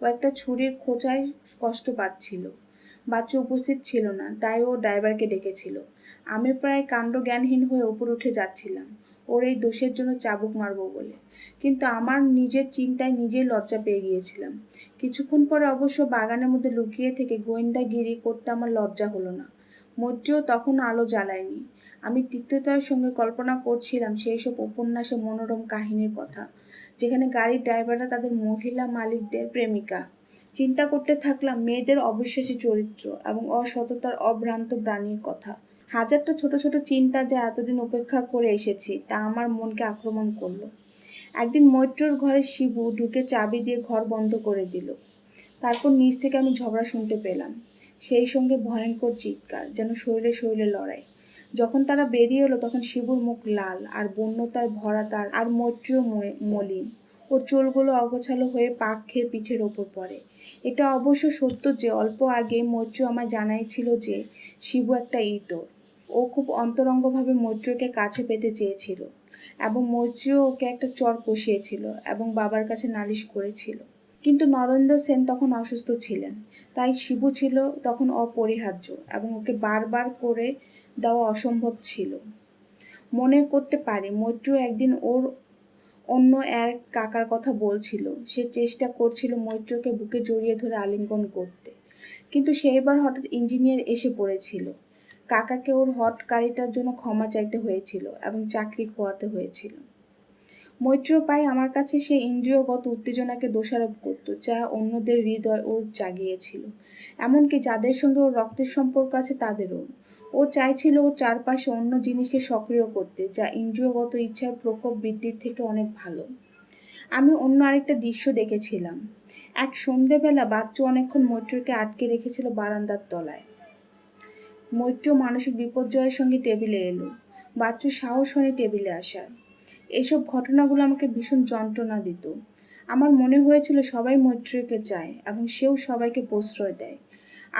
ও একটা ছুরির খোঁচায় কষ্ট পাচ্ছিল। বাচ্চু উপস্থিত ছিল না, তাই ও ড্রাইভারকে ডেকেছিল। আমি প্রায় কাণ্ডজ্ঞানহীন হয়ে উপর উঠে যাচ্ছিলাম ওর এই দোষের জন্য চাবুক মারবো বলে, কিন্তু আমার নিজের চিন্তায় নিজেই লজ্জা পেয়ে গিয়েছিলাম। কিছুক্ষণ পরে অবশ্য বাগানের মধ্যে লুকিয়ে থেকে গোয়েন্দাগিরি করতে আমার লজ্জা হলো না। মৈত্রীও তখন আলো জ্বালায়নি। আমি তিক্ততার সঙ্গে কল্পনা করছিলাম সেই সব উপন্যাসে মনোরম কাহিনীর কথা, যেখানে গাড়ির ড্রাইভাররা তাদের মহিলা মালিকদের প্রেমিকা। চিন্তা করতে থাকলাম মেয়েদের অবিশ্বাসী চরিত্র এবং অসততার অভ্রান্ত প্রাণীর কথা। হাজারটা ছোট ছোট চিন্তা যা এতদিন উপেক্ষা করে এসেছি তা আমার মনকে আক্রমণ করলো। একদিন মৈত্রর ঘরে শিবু ঢুকে চাবি দিয়ে ঘর বন্ধ করে দিল। তারপর নিচ থেকে আমি ঝগড়া শুনতে পেলাম, সেই সঙ্গে ভয়ঙ্কর চিৎকার, যেন শরীরে শরীরে লড়াই। যখন তারা বেরিয়ে এলো তখন শিবুর মুখ লাল আর বন্যতায় ভরা, তার আর মৈত্রীও মলিন। ওর চুলগুলো অগোছালো হয়ে পাক খেয়ে পিঠের ওপর পড়ে। এটা অবশ্য সত্য যে অল্প আগে মৈত্রী আমায় জানাইছিল যে শিবু একটা ইতর। ও খুব অন্তরঙ্গভাবে মৈত্রীকে কাছে পেতে চেয়েছিল এবং মৈত্রীও ওকে একটা চর কষিয়েছিল এবং বাবার কাছে নালিশ করেছিল। কিন্তু নরেন্দ্র সেন তখন অসুস্থ ছিলেন, তাই শিবু ছিল তখন অপরিহার্য এবং ওকে বারবার করে দেওয়া অসম্ভব ছিল। মনে করতে পারি মৈত্রী একদিন ওর অন্য এক কাকার কথা বলছিল। সে চেষ্টা করছিল মৈত্রকে বুকে জড়িয়ে ধরে আলিঙ্গন করতে, কিন্তু সেইবার হঠাৎ ইঞ্জিনিয়ার এসে পড়েছিল। কাকাকে ওর হটকারিতার জন্য ক্ষমা চাইতে হয়েছিল এবং চাকরি খোয়াতে হয়েছিল। মৈত্র পাই আমার কাছে সে ইন্দ্রিয়গত উত্তেজনাকে দোষারোপ করত, যা অন্যদের হৃদয় ও জাগিয়েছিল, এমনকি যাদের সঙ্গে ওর রক্তের সম্পর্ক আছে তাদেরও। ও চাইছিল ওর চারপাশে অন্য জিনিসকে সক্রিয় করতে, যা ইন্দ্রিয়গত ইচ্ছার প্রকোপ বৃদ্ধির থেকে অনেক ভালো। আমি অন্য আরেকটা দৃশ্য দেখেছিলাম। এক সন্ধেবেলা বাচ্চু অনেকক্ষণ মৈত্রকে আটকে রেখেছিল বারান্দার তলায়। মৈত্র মানসিক বিপর্যয়ের সঙ্গে টেবিলে এলো। বাচ্চুর সাহস হয়নি টেবিলে আসার। এইসব ঘটনাগুলো আমাকে ভীষণ যন্ত্রণা দিত। আমার মনে হয়েছিল সবাই মৈত্রীকে চায় এবং সেও সবাইকে প্রশ্রয় দেয়।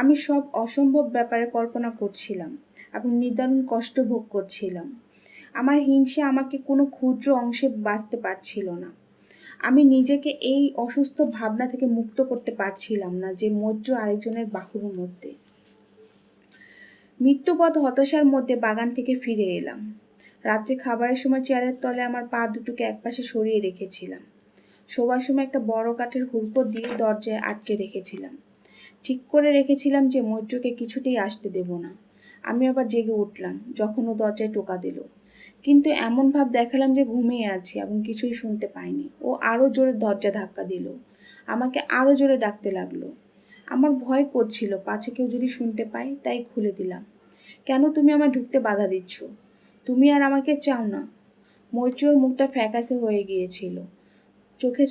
আমি সব অসম্ভব ব্যাপারে কল্পনা করছিলাম এবং নিদারুণ কষ্ট ভোগ করছিলাম। আমার হিংসা আমাকে কোনো ক্ষুদ্র অংশে বাঁচতে পারছিল না। আমি নিজেকে এই অসুস্থ ভাবনা থেকে মুক্ত করতে পারছিলাম না যে মৈত্র আরেকজনের বাহুর মধ্যে। মৃত্যুপথ হতাশার মধ্যে বাগান থেকে ফিরে এলাম। রাত্রে খাবারের সময় চেয়ারের তলে আমার পা দুটোকে একপাশে সরিয়ে রেখেছিলাম। শোবার সময় একটা বড় কাঠের হুড়কো দিয়ে দরজায় আটকে রেখেছিলাম। ঠিক করে রেখেছিলাম যে মৈত্রকে কিছুতেই আসতে দেব না। আমি আবার জেগে উঠলাম যখন ও দরজায় টোকা দিল, কিন্তু এমন ভাব দেখালাম যে ঘুমিয়ে আছি এবং কিছুই শুনতে পাইনি। ও আরও জোরে দরজা ধাক্কা দিল, আমাকে আরও জোরে ডাকতে লাগলো। আমার ভয় করছিল পাছে কেউ যদি শুনতে পায়, তাই খুলে দিলাম। কেন তুমি আমায় ঢুকতে বাধা দিচ্ছ? তুমি আর আমাকে চাও না? মৈত্রীর মুখটা ফ্যাকাশে হয়ে গিয়েছিল, চোখে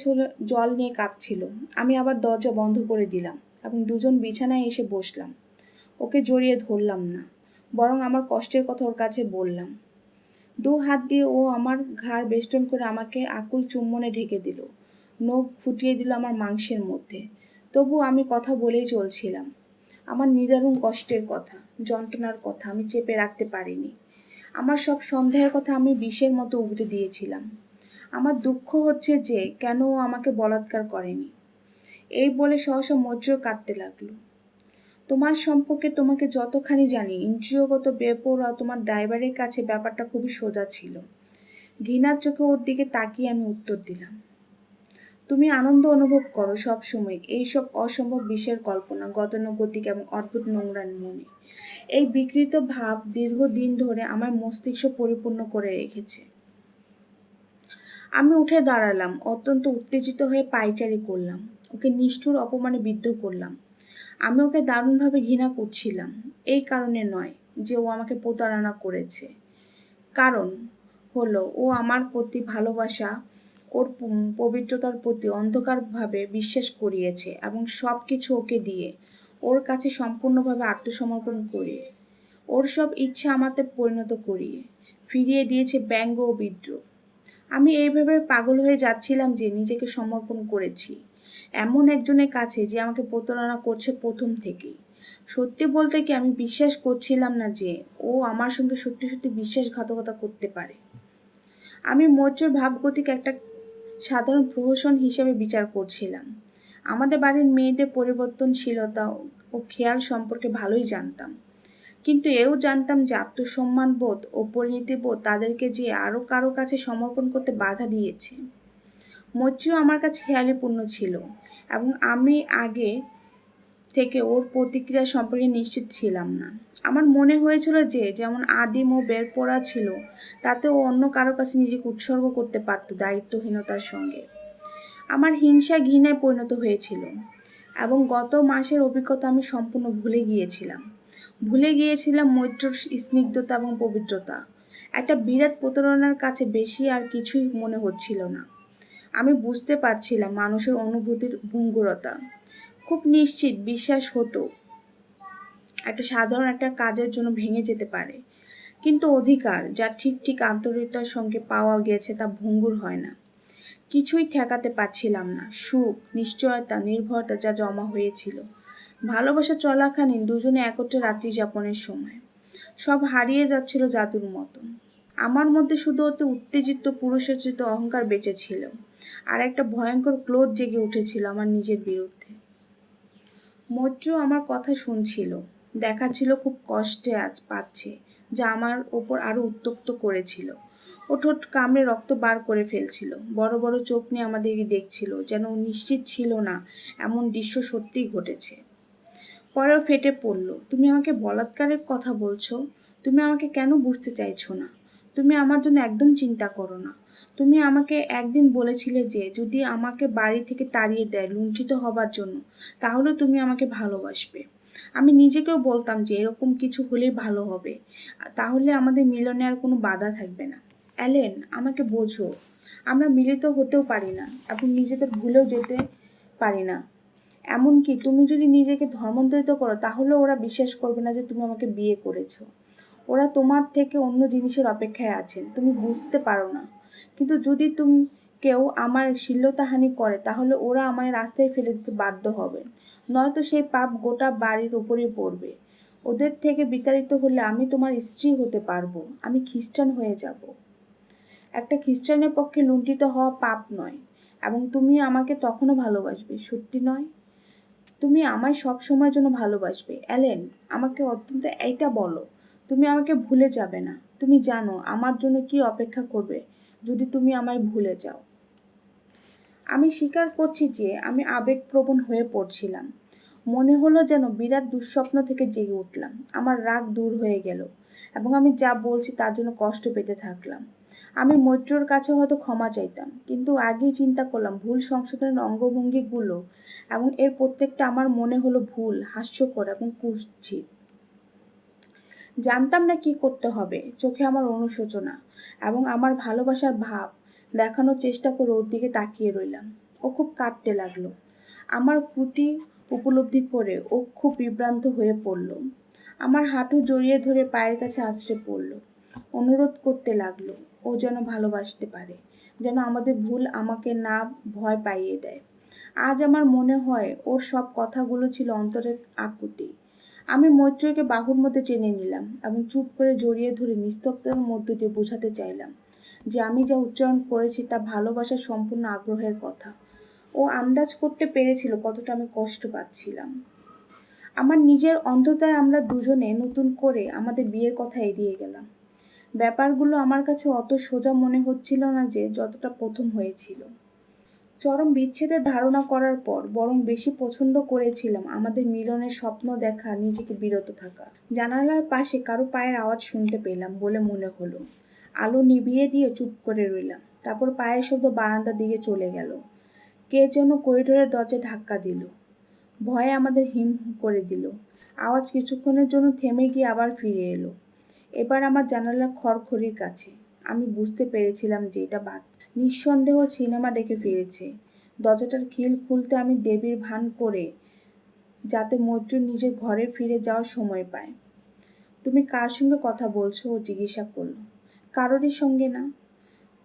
জল নিয়ে কাঁপছিল। আমি আবার দরজা বন্ধ করে দিলাম এবং দুজন বিছানায় এসে বসলাম। ওকে জড়িয়ে ধরলাম না, বরং আমার কষ্টের কথা ওর কাছে বললাম। দু হাত দিয়ে ও আমার ঘাড় বেষ্টন করে আমাকে আকুল চুম্বনে ঢেকে দিল, নখ ফুটিয়ে দিল আমার মাংসের মধ্যে। তবু আমি কথা বলেই চলছিলাম। আমার নিদারুণ কষ্টের কথা, যন্ত্রণার কথা আমি চেপে রাখতে পারিনি। আমার সব সন্দেহের কথা আমি বিষের মতো উগড়ে দিয়েছিলাম। আমার দুঃখ হচ্ছে যে কেন ও আমাকে বলাৎকার করেনি। এই বলে সহসা মৈত্র কাঁদতে লাগলো। তোমার সম্পর্কে তোমাকে যতখানি জানি, ইন্দ্রিয়গত বেপরোয়া তোমার ড্রাইভারের কাছে ব্যাপারটা খুবই সোজা ছিল। ঘৃণার চোখে ওর দিকে তাকিয়ে আমি উত্তর দিলাম, তুমি আনন্দ অনুভব করো সব সময় এইসব অসম্ভব বিষয়ের কল্পনা, গতানুগতিক এবং অদ্ভুত নোংরা মনে। এই বিকৃত ভাব দীর্ঘদিন ধরে আমার মস্তিষ্ক পরিপূর্ণ করে রেখেছে। আমি উঠে দাঁড়ালাম, অত্যন্ত উত্তেজিত হয়ে পায়চারি করলাম, ওকে নিষ্ঠুর অপমানে বিদ্ধ করলাম। আমি ওকে দারুণভাবে ঘৃণা করছিলাম, এই কারণে নয় যে ও আমাকে প্রতারণা করেছে। কারণ হলো ও আমার প্রতি ভালোবাসা, ওর পবিত্রতার প্রতি অন্ধকারভাবে বিশ্বাস করিয়েছে এবং সব কিছু ওকে দিয়ে ওর কাছে সম্পূর্ণভাবে আত্মসমর্পণ করিয়ে ওর সব ইচ্ছা আমাতে পরিণত করিয়ে ফিরিয়ে দিয়েছে ব্যঙ্গ ও বিদ্রোহ। আমি এইভাবে পাগল হয়ে যাচ্ছিলাম যে নিজেকে সমর্পণ করেছি এমন একজনের কাছে যে আমাকে প্রতারণা করছে প্রথম থেকেই। সত্যি বলতে কি আমি বিশ্বাস করছিলাম না যে ও আমার সঙ্গে সত্যি সত্যি বিশ্বাসঘাতকতা করতে পারে। আমি মৈত্রের ভাবগতিক একটা সাধারণ প্রহসন হিসেবে বিচার করছিলাম। আমাদের বাড়ির মেয়েদের পরিবর্তনশীলতা ও খেয়াল সম্পর্কে ভালোই জানতাম, কিন্তু এও জানতাম যে আত্মসম্মানবোধ ও পরিণতিবোধ তাদেরকে যে আরও কারো কাছে সমর্পণ করতে বাধা দিয়েছে। মৈত্রীও আমার কাছে খেয়ালিপূর্ণ ছিল এবং আমি আগে থেকে ওর প্রতিক্রিয়া সম্পর্কে নিশ্চিত ছিলাম না। আমার মনে হয়েছিল যে যেমন আদিম ও বের পড়া ছিল, তাতে ও অন্য কারো কাছে নিজেকে উৎসর্গ করতে পারত দায়িত্বহীনতার সঙ্গে। আমার হিংসা ঘৃণায় পরিণত হয়েছিল এবং গত মাসের অভিজ্ঞতা আমি সম্পূর্ণ ভুলে গিয়েছিলাম মৈত্রর স্নিগ্ধতা এবং পবিত্রতা। একটা বিরাট প্রতারণার কাছে বেশি আর কিছুই মনে হচ্ছিল না। আমি বুঝতে পারছিলাম মানুষের অনুভূতির ভঙ্গুরতা। খুব নিশ্চিত বিশ্বাস হতো একটা সাধারণ একটা কাজের জন্য ভেঙে যেতে পারে, কিন্তু অধিকার যা ঠিক ঠিক আন্তরিকতার সঙ্গে পাওয়া গেছে তা ভঙ্গুর হয় না। কিছুই ঠেকাতে পারছিলাম না। সুখ, নিশ্চয়তা, নির্ভরতা যা জমা হয়েছিল ভালোবাসা চলাকালীন দুজনে একত্রে রাত্রি যাপনের সময়, সব হারিয়ে যাচ্ছিল জাদুর মতন। আমার মধ্যে শুধু অতি উত্তেজিত পুরুষোচিত অহংকার বেঁচে ছিল, আর একটা ভয়ঙ্কর ক্রোধ জেগে উঠেছিল আমার নিজের বিরুদ্ধে। মৈত্র আমার কথা শুনছিল, দেখাচ্ছিল খুব কষ্টে পাচ্ছে, যা আমার ওপর আরো উত্তপ্ত করেছিল। ও ঠোঁট কামড়ে রক্ত বার করে ফেলছিল, বড় বড় চোখ নিয়ে আমাদেরকে দেখছিল, যেন ও নিশ্চিত ছিল না এমন দৃশ্য সত্যিই ঘটেছে। পরেও ফেটে পড়ল, তুমি আমাকে বলাৎকারের কথা বলছো? তুমি আমাকে কেন বুঝতে চাইছো না? তুমি আমার জন্য একদম চিন্তা করো না। তুমি আমাকে একদিন বলেছিলে যে যদি আমাকে বাড়ি থেকে তাড়িয়ে দেয় লুণ্ঠিত হবার জন্য, তাহলে তুমি আমাকে ভালোবাসবে। আমি নিজেকেও বলতাম যে এরকম কিছু হলেই ভালো হবে, তাহলে আমাদের মিলনে আর কোনো বাধা থাকবে না। অ্যালেন, আমাকে বোঝো, আমরা মিলিত হতেও পারি না এবং নিজেদের ভুলেও যেতে পারি না। এমনকি তুমি যদি নিজেকে ধর্মান্তরিত করো, তাহলে ওরা বিশ্বাস করবে না যে তুমি আমাকে বিয়ে করেছো। ওরা তোমার থেকে অন্য জিনিসের অপেক্ষায় আছেন, তুমি বুঝতে পারো না। কিন্তু যদি তুমি কেউ আমার শ্লীলতাহানি করে, তাহলে ওরা আমায় রাস্তায় ফেলে দিতে বাধ্য হবে, নয়তো সেই পাপ গোটা বাড়ির উপরেই পড়বে। ওদের থেকে বিতাড়িত হলে আমি তোমার স্ত্রী হতে পারবো, আমি খ্রিস্টান হয়ে যাব। একটা খ্রিস্টানের পক্ষে লুণ্ঠিত হওয়া পাপ নয়, এবং তুমি আমাকে তখনও ভালোবাসবে, সত্যি নয়? তুমি আমায় সব সময়ের জন্য ভালোবাসবে। অ্যালেন, আমাকে অত্যন্ত এইটা বলো, তুমি আমাকে ভুলে যাবে না? তুমি জানো আমার জন্য কি অপেক্ষা করবে যদি তুমি আমায় ভুলে যাও? আমি স্বীকার করছি যে আমি আবেগপ্রবণ হয়ে পড়ছিলাম। মনে হলো যেন বিরাট দুঃস্বপ্ন থেকে জেগে উঠলাম। আমার রাগ দূর হয়ে গেল এবং আমি যা বলছি তার জন্য কষ্ট পেতে থাকলাম। আমি মৈত্রর কাছে হয়তো ক্ষমা চাইতাম, কিন্তু আগেই চিন্তা করলাম ভুল সংশোধনের অঙ্গভঙ্গিগুলো এবং এর প্রত্যেকটা আমার মনে হলো ভুল, হাস্যকর এবং কুৎসিত। জানতাম না কি করতে হবে। চোখে আমার অনুশোচনা এবং আমার ভালোবাসার ভাব দেখানোর চেষ্টা করে ওর দিকে তাকিয়ে রইলাম। ও খুব কাঁদতে লাগলো। আমার ত্রুটি উপলব্ধি করে ও খুব বিভ্রান্ত হয়ে পড়ল। আমার হাঁটু জড়িয়ে ধরে পায়ের কাছে আছড়ে পড়ল, অনুরোধ করতে লাগলো ও যেন ভালোবাসতে পারে, যেন আমাদের ভুল আমাকে না ভয় পাইয়ে দেয়। আজ আমার মনে হয় ওর সব কথাগুলো ছিল অন্তরের আকুতি। আমি মৈত্রীকে বাহুর মধ্যে টেনে নিলাম এবং চুপ করে জড়িয়ে ধরে নিস্তব্ধতার মধ্য দিয়ে বোঝাতে চাইলাম যে আমি যা উচ্চারণ করেছি তা ভালোবাসার সম্পূর্ণ আগ্রহের কথা। ও আন্দাজ করতে পেরেছিল কতটা আমি কষ্ট পাচ্ছিলাম। আমার নিজের অন্ধতায় আমরা দুজনে নতুন করে আমাদের বিয়ের কথা এড়িয়ে গেলাম। ব্যাপারগুলো আমার কাছে অত সোজা মনে হচ্ছিল না যে যতটা প্রথম হয়েছিল। চরম বিচ্ছেদের ধারণা করার পর বরং বেশি পছন্দ করেছিলাম আমাদের মিলনের স্বপ্ন দেখা, নিজেকে বিরত থাকা। জানালার পাশে কারো পায়ের আওয়াজ শুনতে পেলাম বলে মনে হলো। আলো নিভিয়ে দিয়ে চুপ করে রইলাম। তারপর পায়ের শব্দ বারান্দার দিকে চলে গেল। কে যেন করিডোরের দরজায় ধাক্কা দিল। ভয়ে আমাদের হিম করে দিল। আওয়াজ কিছুক্ষণের জন্য থেমে গিয়ে আবার ফিরে এলো। এবার আমার জানালার খড়খড়ির কাছে। আমি বুঝতে পেরেছিলাম যে এটা বাদ। নিঃসন্দেহ সিনেমা দেখে ফিরেছে। দরজাটার খিল খুলতে আমি দেবীর ভান করে যাতে মৈত্র নিজের ঘরে ফিরে যাওয়ার সময় পায়। তুমি কার সঙ্গে কথা বলছো? ও জিজ্ঞাসা করলো। কারোরই সঙ্গে না,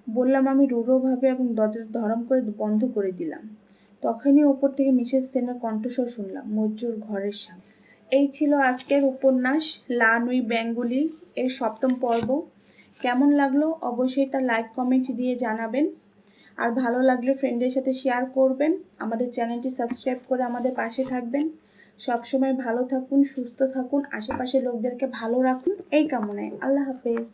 বললাম আমি রূঢ়ভাবে এবং দরজাটা ধরাম করে বন্ধ করে দিলাম। তখনই ওপর থেকে মিসেস সেনের কণ্ঠস্বর শুনলাম, মৈত্রর ঘরের সামনে। এই ছিল আজকের উপন্যাস লা নুই বেঙ্গলি এর 7ম পর্ব। কেমন লাগলো অবশ্যই তা লাইক কমেন্ট দিয়ে জানাবেন। আর ভালো লাগলে ফ্রেন্ডদের সাথে শেয়ার করবেন। আমাদের চ্যানেলটি সাবস্ক্রাইব করে আমাদের পাশে থাকবেন। সবসময় ভালো থাকুন, সুস্থ থাকুন, আশেপাশের লোকদেরকে ভালো রাখুন, এই কামনায়। আল্লাহ হাফেজ।